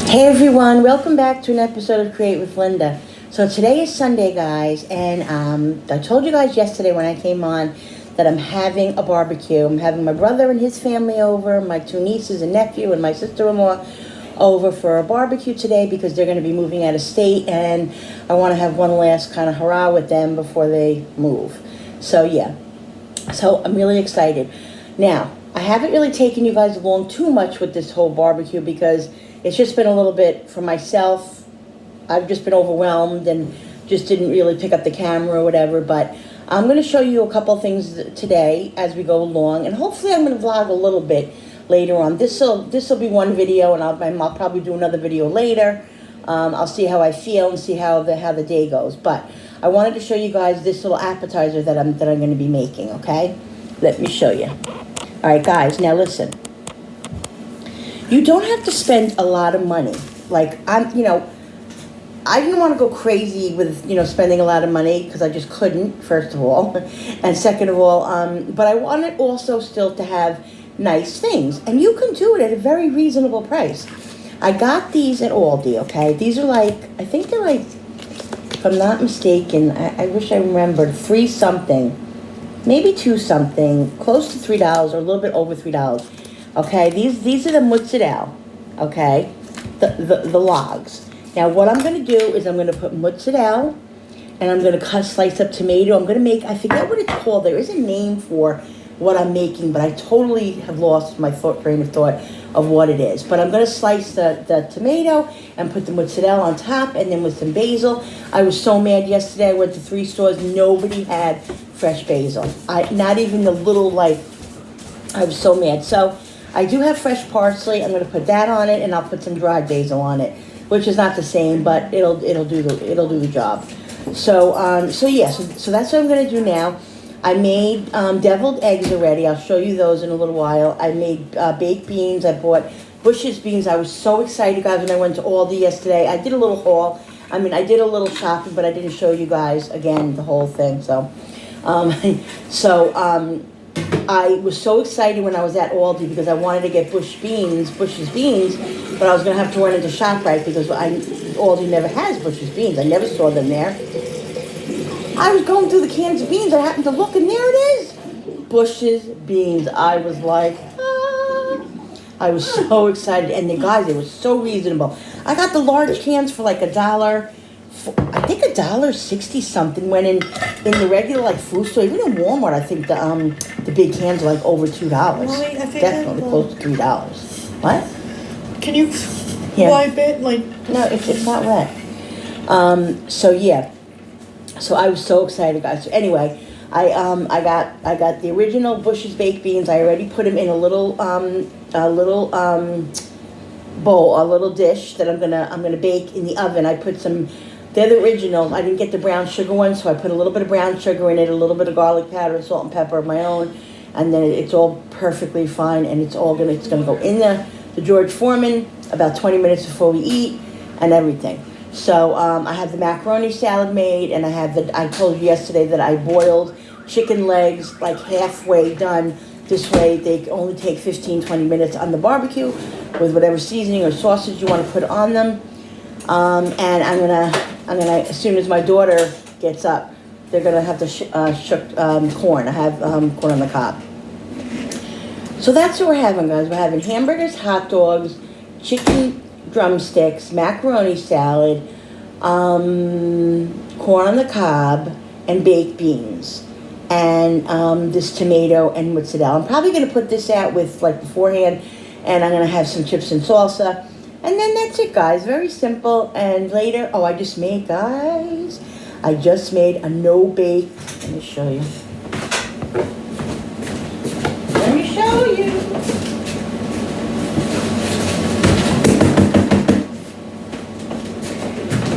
Hey everyone, welcome back to an episode of Create with Linda. So today is Sunday, guys, and I told you guys yesterday when I came on that I'm having a barbecue. I'm having my brother and his family over, my two nieces and nephew, and my sister-in-law over for a barbecue today because they're going to be moving out of state, and I want to have one last kind of hurrah with them before they move. So yeah, so I'm really excited. Now, I haven't really taken you guys along too much with this whole barbecue because it's just been a little bit for myself. I've just been overwhelmed and just didn't really pick up the camera or whatever. But I'm going to show you a couple things today as we go along. And hopefully I'm going to vlog a little bit later on. This'll be one video, and I'll probably do another video later. I'll see how I feel and see how the day goes. But I wanted to show you guys this little appetizer that I'm going to be making, okay? Let me show you. All right, guys, now listen. You don't have to spend a lot of money. Like, I didn't want to go crazy with, spending a lot of money because I just couldn't, first of all. And second of all, but I wanted also still to have nice things. And you can do it at a very reasonable price. I got these at Aldi, okay? These are I think they're if I'm not mistaken, I wish I remembered, 3 something, maybe 2 something, close to $3 or a little bit over $3. Okay, these are the mozzarella, okay, the logs. Now what I'm going to do is I'm going to put mozzarella, and I'm going to slice up tomato. I'm going to make, I forget what it's called. There is a name for what I'm making, but I totally have lost my train of thought of what it is. But I'm going to slice the tomato and put the mozzarella on top, and then with some basil. I was so mad yesterday. I went to 3 stores. Nobody had fresh basil. Not even the little, I was so mad. So I do have fresh parsley. I'm going to put that on it, and I'll put some dried basil on it, which is not the same, but it'll do the job. So so that's what I'm going to do now. I made deviled eggs already. I'll show you those in a little while. I made baked beans. I bought Bush's beans. I was so excited, guys, when I went to Aldi yesterday. I did a little haul. I did a little shopping, but I didn't show you guys again the whole thing. So, I was so excited when I was at Aldi because I wanted to get Bush's beans, but I was going to have to run into ShopRite because Aldi never has Bush's beans. I never saw them there. I was going through the cans of beans. I happened to look, and there it is. Bush's beans. I was like, ah. I was so excited. And the guys, they were so reasonable. I got the large cans for $1. I think $1.60 something. When in the regular food store, even in Walmart, I think the big cans are over $2. Mommy, I think definitely close to $3. What? Can you wipe it? No, it's not wet. So yeah. So I was so excited, guys. So anyway, I got the original Bush's baked beans. I already put them in a little bowl, a little dish that I'm gonna bake in the oven. I put some. They're the original. I didn't get the brown sugar one, so I put a little bit of brown sugar in it, a little bit of garlic powder, salt and pepper of my own, and then it's all perfectly fine. And it's gonna go in the George Foreman about 20 minutes before we eat and everything. So I have the macaroni salad made, and I told you yesterday that I boiled chicken legs halfway done. This way they only take 15-20 minutes on the barbecue with whatever seasoning or sausage you want to put on them. And I'm gonna as soon as my daughter gets up, they're gonna have the corn. I have corn on the cob. So that's what we're having, guys. We're having hamburgers, hot dogs, chicken drumsticks, macaroni salad, corn on the cob, and baked beans, and this tomato and mozzarella. I'm probably going to put this out with beforehand, and I'm going to have some chips and salsa, and then that's it, guys. Very simple. And later, I just made a no-bake. Let me show you.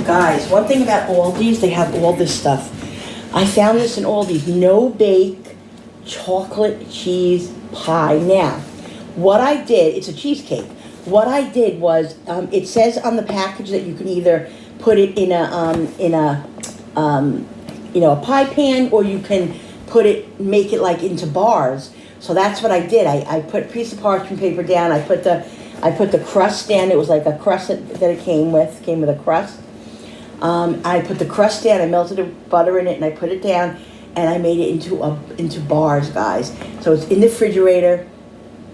Guys, one thing about Aldi's, they have all this stuff. I found this in Aldi's, no-bake chocolate cheese pie. Now, what I did, it's a cheesecake. What I did was, it says on the package that you can either put it in a pie pan, or you can make it into bars. So that's what I did. I put a piece of parchment paper down. I put the I put the crust down. It was like a crust that it came with a crust. I put the crust down, I melted the butter in it, and I put it down, and I made it into bars, guys. So it's in the refrigerator,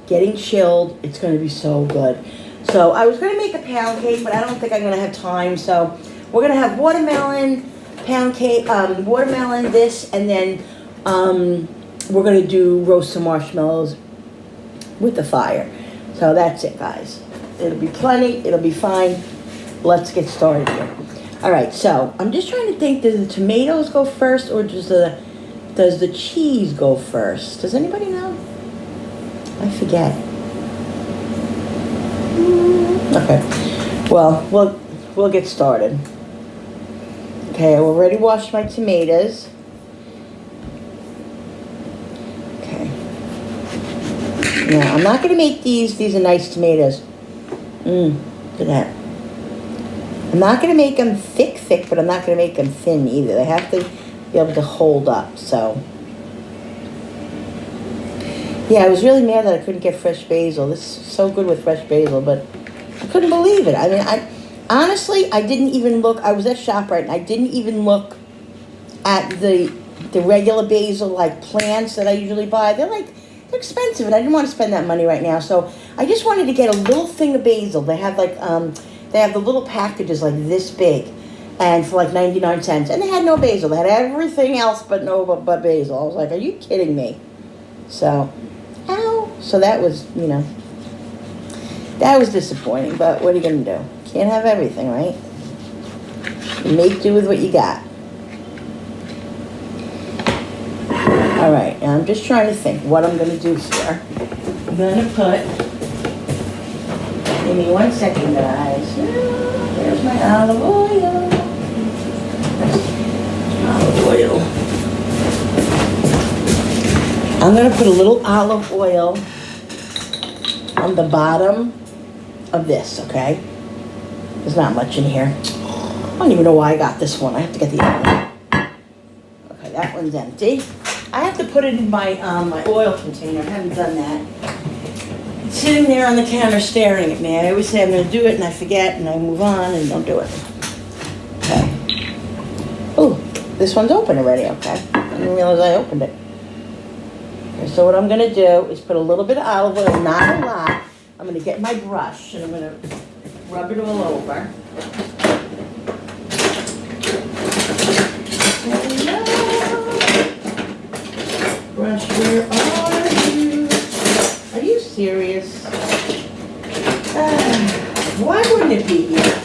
getting chilled. It's going to be so good. So I was going to make a pound cake, but I don't think I'm going to have time. So we're going to have watermelon, pound cake, watermelon, this, and then we're going to do roast some marshmallows with the fire. So that's it, guys. It'll be plenty. It'll be fine. Let's get started here. All right, so I'm just trying to think, does the tomatoes go first or does the cheese go first? Does anybody know? I forget. Okay, well, we'll get started. Okay, I already washed my tomatoes. Okay. Now, I'm not going to make these. These are nice tomatoes. Look at that. I'm not going to make them thick, but I'm not going to make them thin either. They have to be able to hold up, so. Yeah, I was really mad that I couldn't get fresh basil. This is so good with fresh basil, but I couldn't believe it. I mean, honestly, I didn't even look. I was at ShopRite, and I didn't even look at the regular basil, like plants that I usually buy. They're expensive, and I didn't want to spend that money right now, so I just wanted to get a little thing of basil. They have they have the little packages like this big, and for like 99 cents. And they had no basil. They had everything else but but basil. I was like, are you kidding me? So, so that was, that was disappointing. But what are you going to do? Can't have everything, right? You make do with what you got. All right, now I'm just trying to think what I'm going to do here. I'm going to put... Give me 1 second, guys. There's my olive oil. Olive oil. I'm going to put a little olive oil on the bottom of this, okay? There's not much in here. I don't even know why I got this one. I have to get the other one. Okay, that one's empty. I have to put it in my my oil container. I haven't done that. Sitting there on the counter staring at me. I always say I'm going to do it and I forget and I move on and don't do it. Okay. Oh, this one's open already. Okay. I didn't realize I opened it. Okay, so what I'm going to do is put a little bit of olive oil, not a lot. I'm going to get my brush and I'm going to rub it all over. Hello. Brush, where are you? Are you serious? Why wouldn't it be here?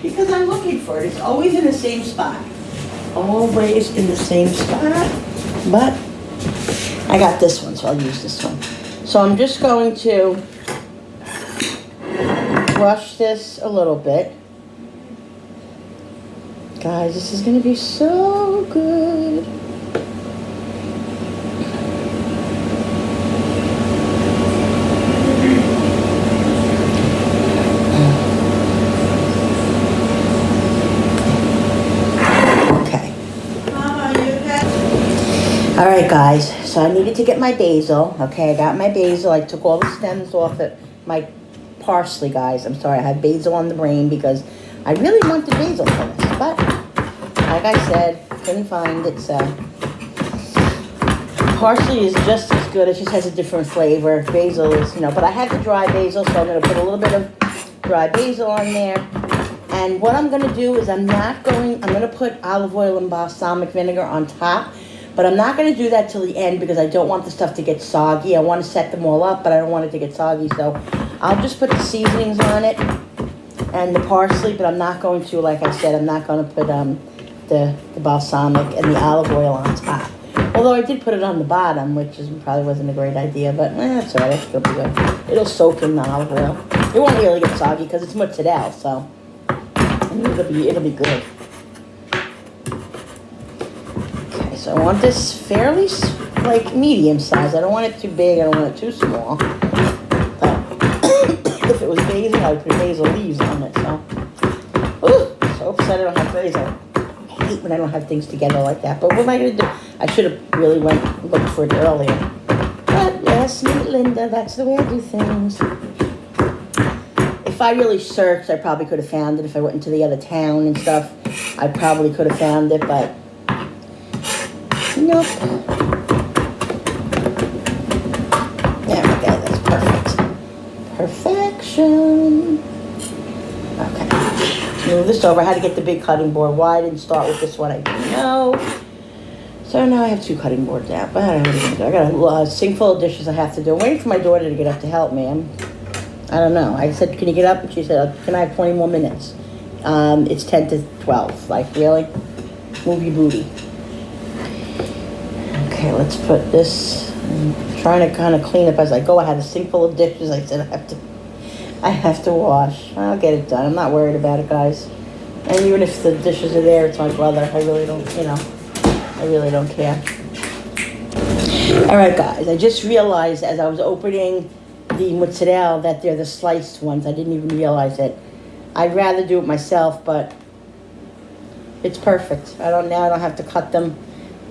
Because I'm looking for it. It's always in the same spot. Always in the same spot. But I got this one, so I'll use this one. So I'm just going to brush this a little bit. Guys, this is going to be so good. All right, guys, so I needed to get my basil. Okay, I got my basil. I took all the stems off it. My parsley, guys. I'm sorry, I had basil on the brain because I really wanted basil for this. But, like I said, couldn't find it, so. Parsley is just as good. It just has a different flavor. Basil is, but I have the dry basil, so I'm going to put a little bit of dry basil on there. And what I'm going to do is I'm going to put olive oil and balsamic vinegar on top. But I'm not going to do that till the end because I don't want the stuff to get soggy. I want to set them all up, but I don't want it to get soggy. So I'll just put the seasonings on it and the parsley, but I'm not going to, like I said, I'm not going to put the balsamic and the olive oil on top. Although I did put it on the bottom, which probably wasn't a great idea, but that's all right. It's going to be good. It'll soak in the olive oil. It won't really get soggy because it's mozzarella, so it'll be good. So I want this fairly, medium size. I don't want it too big. I don't want it too small. But if it was basil, I would put basil leaves on it. So, so upset I don't have basil. I hate when I don't have things together like that. But what am I going to do? I should have really looked for it earlier. But yes, Linda, that's the way I do things. if I really searched, I probably could have found it. If I went into the other town and stuff, I probably could have found it, but nope. There we go, that's perfect. Perfection. Okay, let's move this over. I had to get the big cutting board. Why I didn't start with this one, I didn't know. So now I have 2 cutting boards out, but I don't know what I'm gonna do. I got a sink full of dishes I have to do. I'm waiting for my daughter to get up to help me. I don't know. I said, can you get up? And she said, can I have 20 more minutes? It's 10 to 12. Like, really? Move your booty. Okay, let's put this. I'm trying to kind of clean up as I go. I had a sink full of dishes. I said, I have to wash. I'll get it done. I'm not worried about it, guys. And even if the dishes are there, it's my brother. I really don't, I really don't care. All right, guys. I just realized as I was opening the mozzarella that they're the sliced ones. I didn't even realize it. I'd rather do it myself, but it's perfect. Now I don't have to cut them.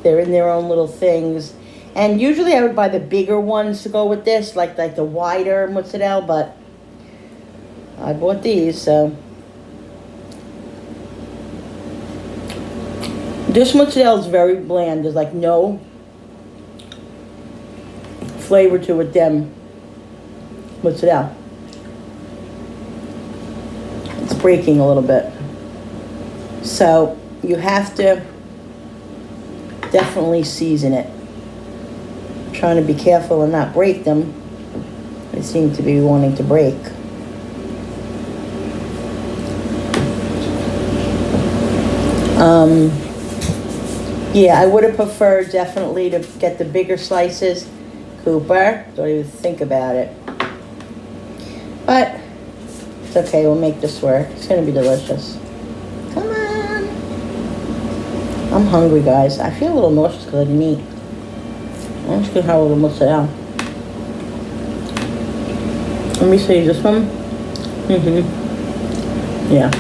They're in their own little things. And usually I would buy the bigger ones to go with this, like the wider mozzarella, but I bought these, so. This mozzarella is very bland. There's like no flavor to it, them mozzarella. It's breaking a little bit. So you have to definitely season it. I'm trying to be careful and not break them. They seem to be wanting to break. Yeah, I would have preferred definitely to get the bigger slices. Cooper, don't even think about it. But it's okay, we'll make this work. It's gonna be delicious. Come on. I'm hungry, guys. I feel a little nauseous because I didn't eat. I'm just gonna have a little mozzarella. Let me see this one. Yeah.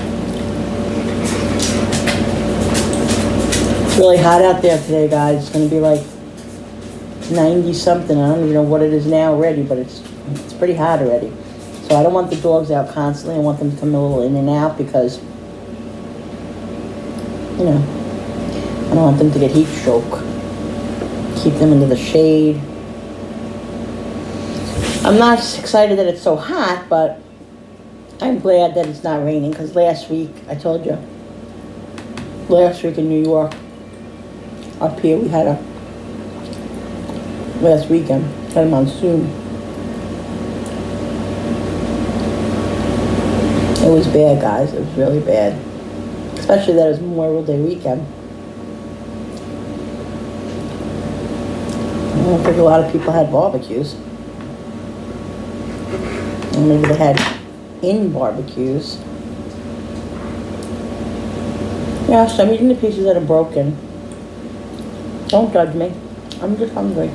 It's really hot out there today, guys. It's gonna be like 90 something. I don't even know what it is now already, but it's pretty hot already. So I don't want the dogs out constantly. I want them to come a little in and out because, I don't want them to get heat stroke. Keep them into the shade. I'm not excited that it's so hot, but I'm glad that it's not raining because last week, I told you, last week in New York, up here we had last weekend, had a monsoon. It was bad, guys. It was really bad. Especially that it was Memorial Day weekend. I don't think a lot of people had barbecues. Or maybe they had in barbecues. Yeah, so I'm eating the pieces that are broken. Don't judge me. I'm just hungry.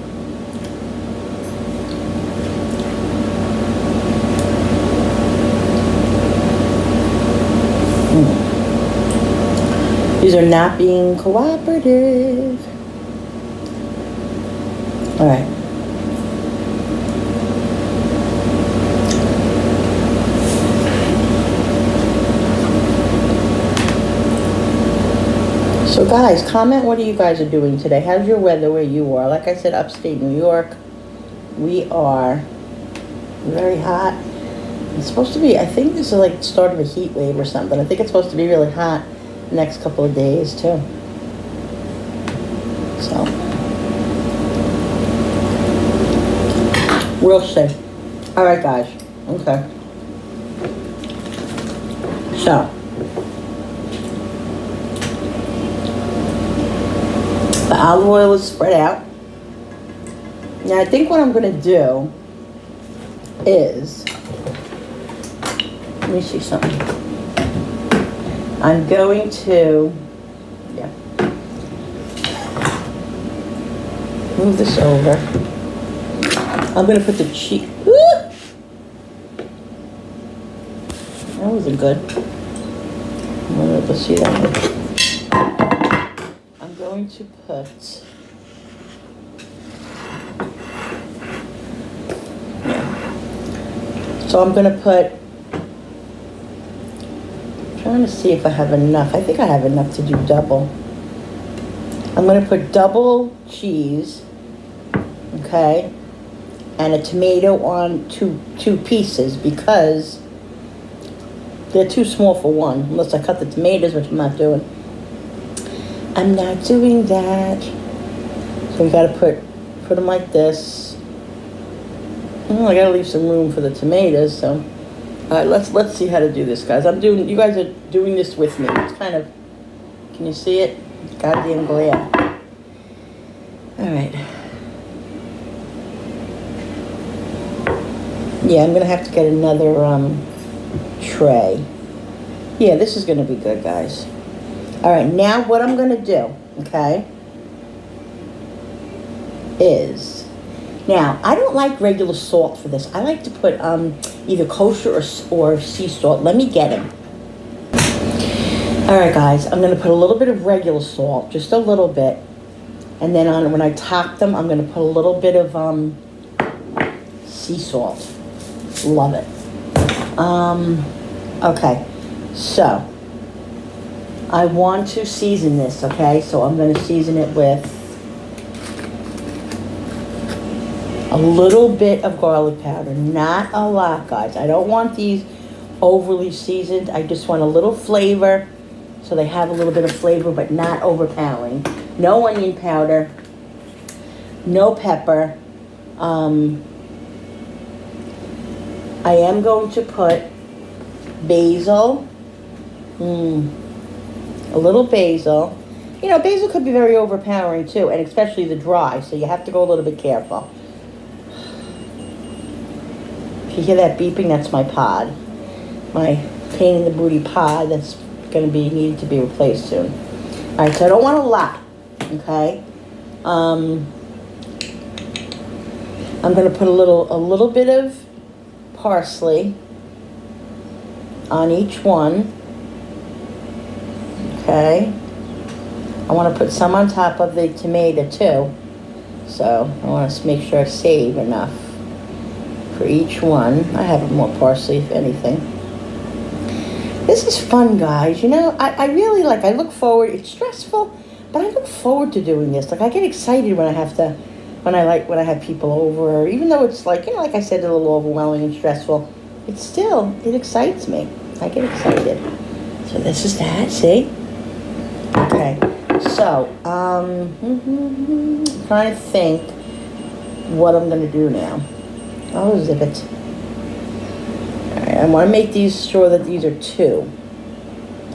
These are not being cooperative. All right. So guys, comment what you guys are doing today. How's your weather where you are? Like I said, upstate New York, we are very hot. It's supposed to be, I think this is like the start of a heat wave or something. I think it's supposed to be really hot the next couple of days too. So, we'll see. All right, guys. Okay. So, the olive oil is spread out. Now, I think what I'm going to do is, let me see something. I'm going to, move this over. I'm going to put the cheese. That wasn't good. Let's see that one. I'm going to put, so I'm going to put trying to see if I have enough. I think I have enough to do double. I'm going to put double cheese, okay, and a tomato on two pieces because they're too small for one, unless I cut the tomatoes, which I'm not doing. I'm not doing that. So we got to put them like this. Oh, I got to leave some room for the tomatoes, so. All right, let's see how to do this, guys. You guys are doing this with me. It's kind of, can you see it? Goddamn glare. All right. Yeah, I'm gonna have to get another tray. Yeah, this is gonna be good, guys. All right, now what I'm gonna do, okay, is, now I don't like regular salt for this. I like to put either kosher or sea salt. Let me get them. All right, guys, I'm gonna put a little bit of regular salt, just a little bit, and then when I top them, I'm gonna put a little bit of sea salt. Love it. Okay, so I want to season this, okay? So I'm gonna season it with a little bit of garlic powder, not a lot, guys. I don't want these overly seasoned. I just want a little flavor, so they have a little bit of flavor, but not overpowering. No onion powder, no pepper. I am going to put basil, a little basil. You know, basil could be very overpowering too, and especially the dry, so you have to go a little bit careful. If you hear that beeping, that's my pod. My pain in the booty pod that's going to be needed to be replaced soon. All right, so I don't want a lot, okay? I'm going to put a little bit of parsley on each one, okay? I want to put some on top of the tomato too, so I want to make sure I save enough for each one. I have more parsley, if anything. This is fun, guys. You know, I really I look forward. It's stressful, but I look forward to doing this. Like, I get excited when I have people over, even though it's like I said, a little overwhelming and stressful. It excites me. I get excited. So this is that, see? Okay. So, trying to think what I'm gonna do now. Oh, zip it. Alright, I want to make sure that these are two.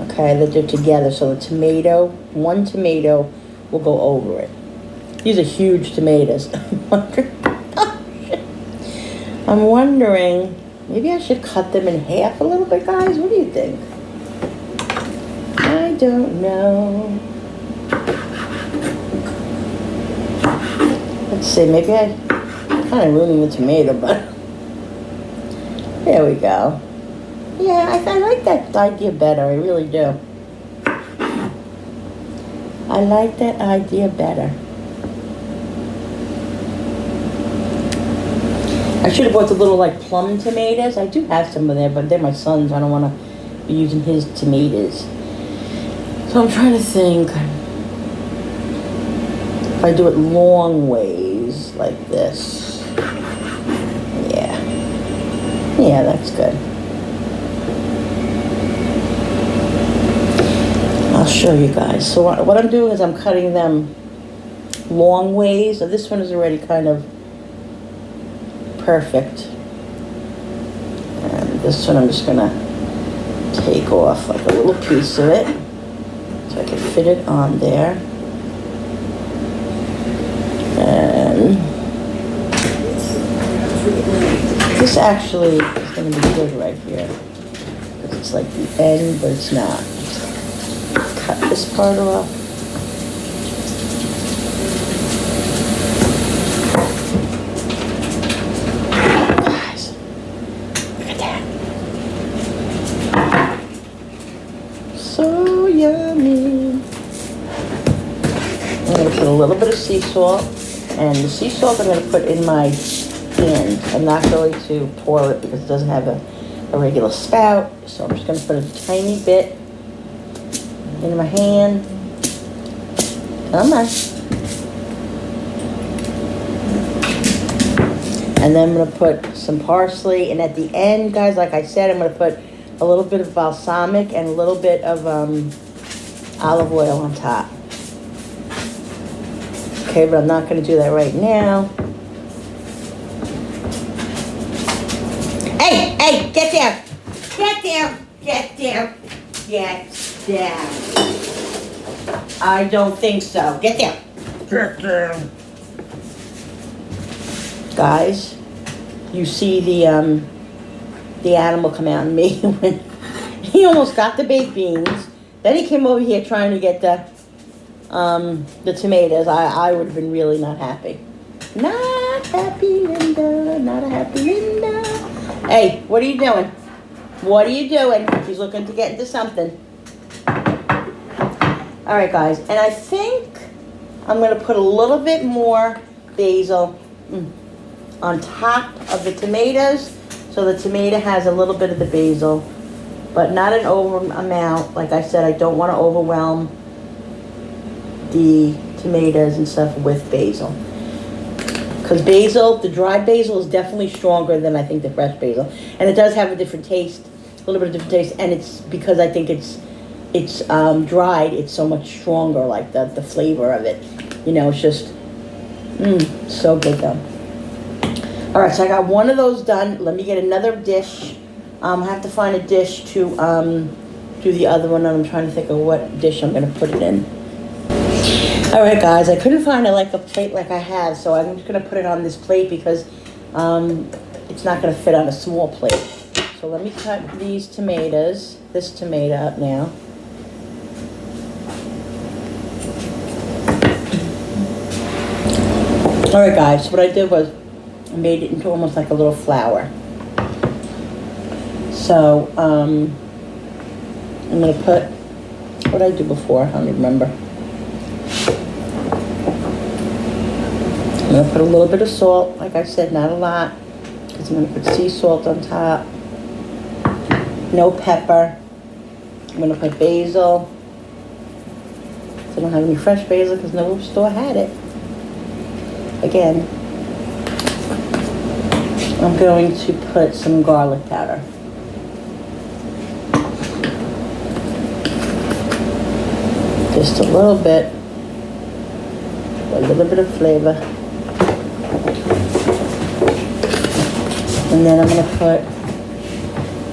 Okay, that they're together. So the one tomato will go over it. These are huge tomatoes. I'm wondering, maybe I should cut them in half a little bit, guys. What do you think? I don't know. Let's see, maybe I'm kind of ruining the tomato, but there we go. Yeah, I like that idea better. I really do. I like that idea better. I should have bought the little plum tomatoes. I do have some of there, but they're my son's. I don't want to be using his tomatoes. So I'm trying to think if I do it long ways like this. Yeah, that's good. I'll show you guys. So what I'm doing is I'm cutting them long ways. So this one is already kind of perfect. And this one I'm just gonna take off like a little piece of it so I can fit it on there. And this actually is going to be good right here. Because it's like the end, but it's not. Just cut this part off. Guys, look at that. So yummy. I'm going to put a little bit of sea salt. And the sea salt I'm going to put in my pan. I'm not going to pour it because it doesn't have a regular spout. So I'm just going to put a tiny bit in my hand. Come on. And then I'm going to put some parsley. And at the end, guys, like I said, I'm going to put a little bit of balsamic and a little bit of olive oil on top. Okay, but I'm not going to do that right now. Hey, hey, get down. Get down. Get down. Get down. I don't think so. Get down. Get down. Guys, you see the animal come out in me when he almost got the baked beans. Then he came over here trying to get the tomatoes. I would have been really not happy. Not happy, Linda. Not a happy Linda. Hey, what are you doing? What are you doing? She's looking to get into something. All right, guys. And I think I'm going to put a little bit more basil on top of the tomatoes, so the tomato has a little bit of the basil, but not an over amount. Like I said, I don't want to overwhelm the tomatoes and stuff with basil, because basil, the dried basil, is definitely stronger than I think the fresh basil, and it does have a different taste, a little bit of different taste, and it's because I think it's dried. It's so much stronger, like the flavor of it. You know, it's just so good though. All right, so I got one of those done. Let me get another dish. I have to find a dish to do the other one, and I'm trying to think of what dish I'm going to put it in. All right, guys, I couldn't find a plate like I have, so I'm just going to put it on this plate because it's not going to fit on a small plate. So let me cut these tomatoes, this tomato up now. All right, guys, so what I did was I made it into almost like a little flour. So, I'm going to put, what did I do before? I don't even remember. I'm going to put a little bit of salt, like I said, not a lot, because I'm going to put sea salt on top. No pepper. I'm going to put basil. So I don't have any fresh basil because no store had it. Again, I'm going to put some garlic powder. Just a little bit of flavor. And then I'm going to put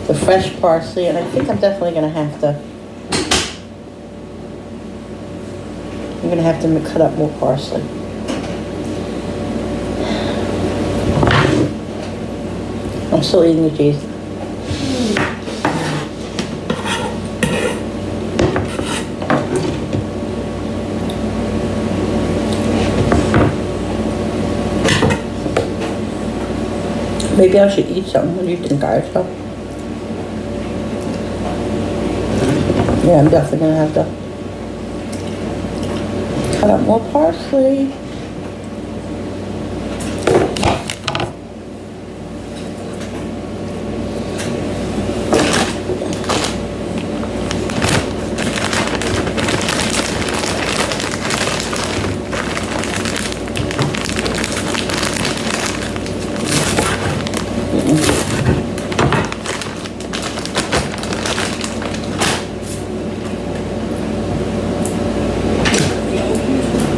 the fresh parsley, and I think I'm definitely going to have to cut up more parsley. I'm still eating the cheese. Maybe I should eat some. What do you think, guys? Yeah, I'm definitely gonna have to cut up more parsley.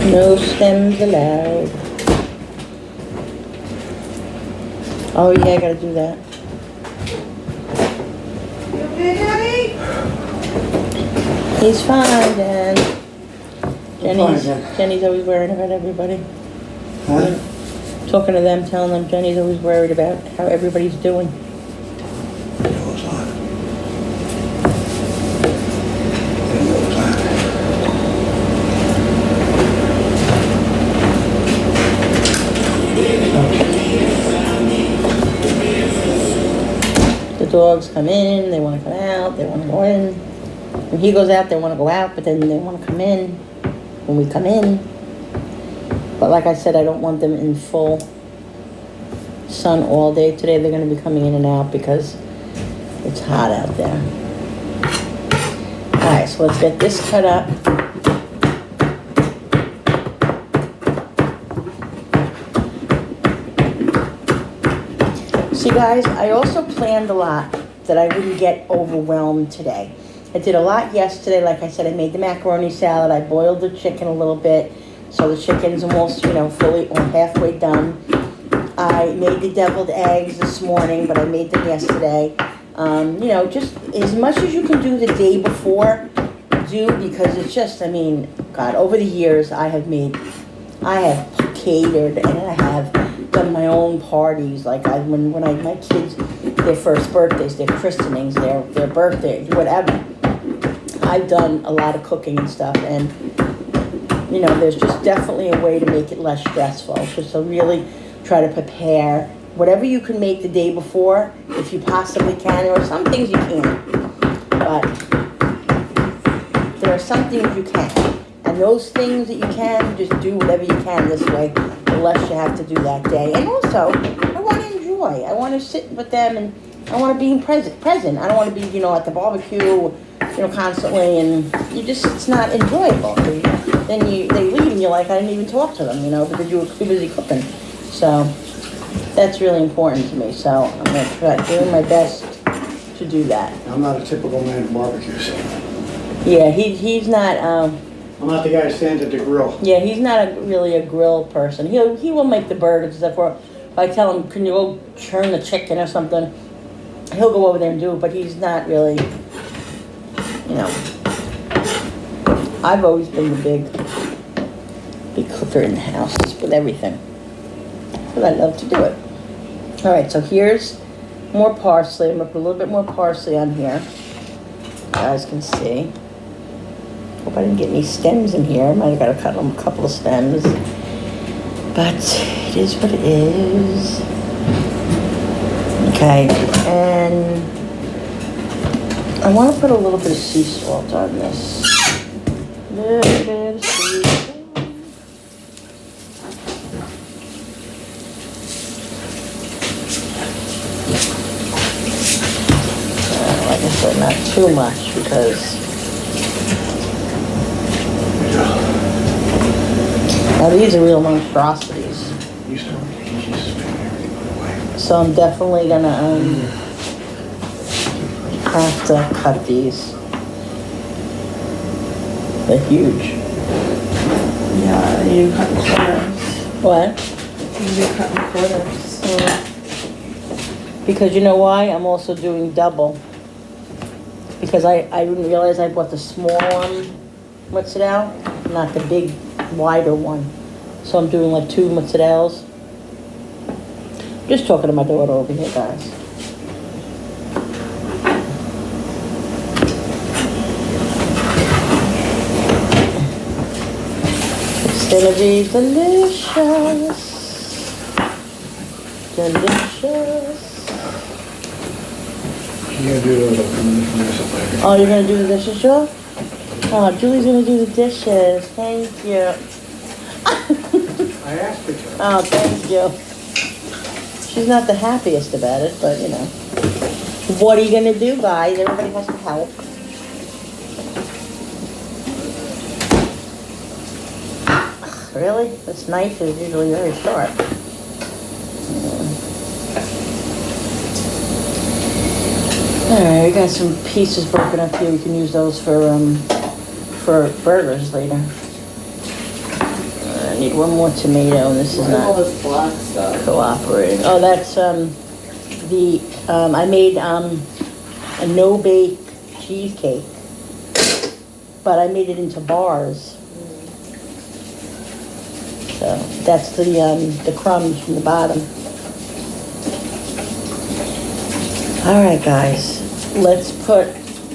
No stems allowed. Oh yeah, I gotta do that. You okay, Daddy? He's fine, Dan. Jenny's always worried about everybody. Huh? Talking to them, telling them Jenny's always worried about how everybody's doing. The dogs come in, they want to come out, they want to go in. When he goes out, they want to go out, but then they want to come in when we come in. But like I said, I don't want them in full sun all day. Today they're going to be coming in and out because it's hot out there. Alright, Alright, so let's get this cut up. See guys, I also planned a lot that I wouldn't get overwhelmed today. I did a lot yesterday. Like I said, I made the macaroni salad. I boiled the chicken a little bit. So the chicken's almost, fully or halfway done. I made the deviled eggs this morning, but I made them yesterday. Just as much as you can do the day before, do, because it's just, God, over the years I have catered and I have done my own parties. Like when my kids, their first birthdays, their christenings, their birthdays, whatever. I've done a lot of cooking and stuff, and there's just definitely a way to make it less stressful. Just to really try to prepare whatever you can make the day before, if you possibly can. There are some things you can't, but there are some things you can. And those things that you can, just do whatever you can this way, the less you have to do that day. And also, I want to enjoy. I want to sit with them, and I want to be present. I don't want to be, at the barbecue, constantly, and it's not enjoyable. Then they leave and you're like, I didn't even talk to them, because you were too busy cooking. So that's really important to me. So I'm going to try doing my best to do that. I'm not a typical man at barbecues. Yeah, he's not. I'm not the guy who stands at the grill. Yeah, he's not really a grill person. He will make the burgers and stuff. Or if I tell him, can you go churn the chicken or something, he'll go over there and do it. But he's not really. I've always been the big cooker in the house with everything. But I love to do it. All right, so here's more parsley. I'm gonna put a little bit more parsley on here. You guys can see. Hope I didn't get any stems in here. I might have got to cut them a couple of stems. But it is what it is. Okay, and I want to put a little bit of sea salt on this. A little bit of sea salt. Like I said, not too much, because now these are real monstrosities. So I'm definitely gonna have to cut these. They're huge. Yeah, you cut in quarters. What? You cut in quarters. Because you know why? I'm also doing double. Because I didn't realize I bought the small mozzarella, not the big, wider one. So I'm doing like 2 mozzarellas. Just talking to my daughter over here, guys. It's gonna be delicious. Delicious. You're gonna do the dishes later. Oh, you're gonna do the dishes, Joe? Oh, Julie's gonna do the dishes. Thank you. I asked her to. Oh, thank you. She's not the happiest about it, but What are you gonna do, guys? Everybody has to help. Really? This knife is usually very sharp. Alright, we got some pieces broken up here. We can use those for burgers later. I need one more tomato, and this is All not this black stuff. cooperating. Oh, that's I made a no-bake cheesecake, but I made it into bars. So that's the crumbs from the bottom. All right, guys, let's put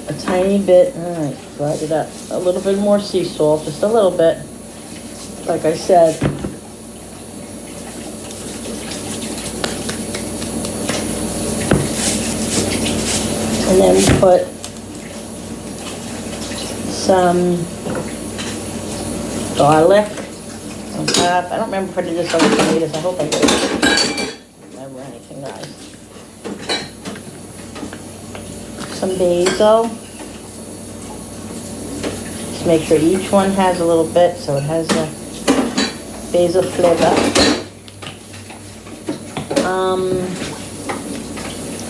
a tiny bit. All right, slide it up. A little bit more sea salt, just a little bit. Like I said. And then put some garlic on top. I don't remember putting this on the tomatoes. I hope I did. I don't remember anything, guys. Some basil. Just make sure each one has a little bit so it has the basil flavor.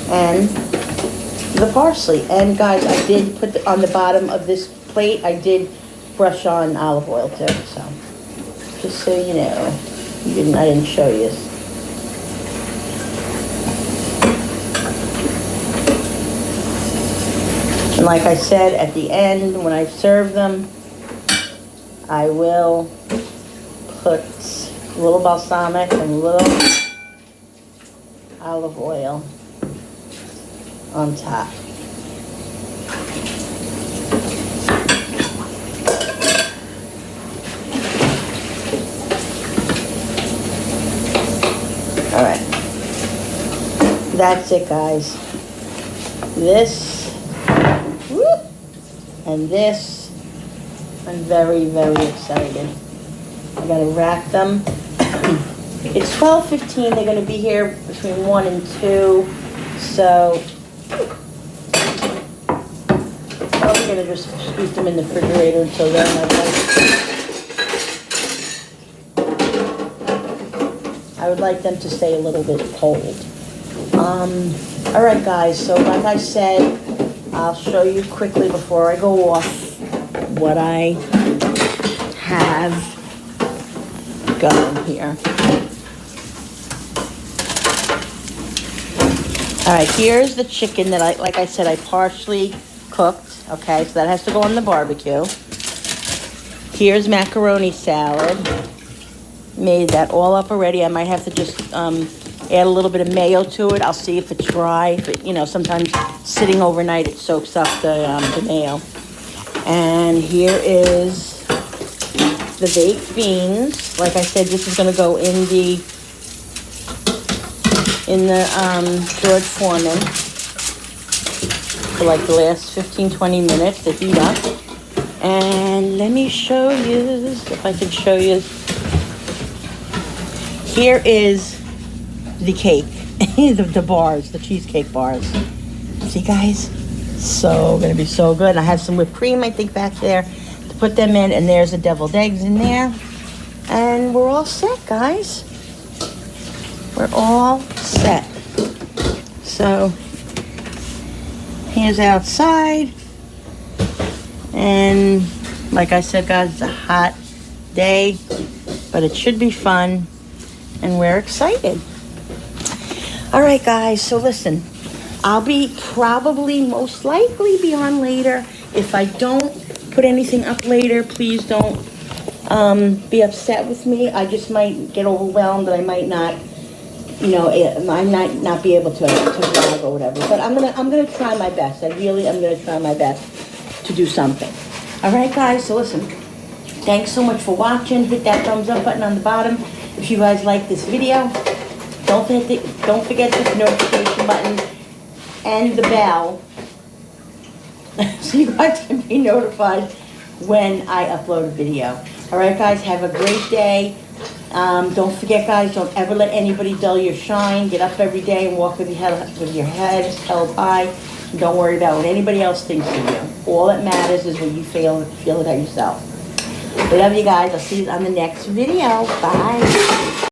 And the parsley. And guys, I did put on the bottom of this plate, I did brush on olive oil too. So just so you know, I didn't show you. And like I said, at the end, when I serve them, I will put a little balsamic and a little olive oil on top. All right. That's it, guys. This and this, I'm very, very excited. I gotta rack them. It's 12:15. They're gonna be here between 1 and 2. So I'm gonna just scoop them in the refrigerator until then. I would like them to stay a little bit cold. All right, guys. So like I said, I'll show you quickly before I go off what I have going here. All right, here's the chicken that like I said, I partially cooked. Okay, so that has to go on the barbecue. Here's macaroni salad. Made that all up already. I might have to just add a little bit of mayo to it. I'll see if it's dry. But, you know, sometimes sitting overnight, it soaks up the mayo. And here is the baked beans. Like I said, this is going to go in the George Foreman for like the last 15-20 minutes to heat up. And let me show you, if I can show you. Here is the cake, the bars, the cheesecake bars. See, guys? So, gonna be so good. And I have some whipped cream, I think, back there to put them in. And there's the deviled eggs in there. And we're all set, guys. We're all set. So, here's outside. And like I said, guys, it's a hot day, but it should be fun. And we're excited. All right, guys, so listen, I'll be probably most likely be on later. If I don't put anything up later, please don't be upset with me. I just might get overwhelmed and I might not, you know, I might not be able to vlog or whatever. But I'm gonna try my best. I really am gonna try my best to do something. All right, guys, so listen, thanks so much for watching. Hit that thumbs up button on the bottom if you guys like this video. Don't forget the notification button and the bell so you guys can be notified when I upload a video. All right, guys, have a great day. Don't forget, guys, don't ever let anybody dull your shine. Get up every day and walk with your head held high. And don't worry about what anybody else thinks of you. All that matters is what you feel about yourself. I love you guys. I'll see you on the next video. Bye.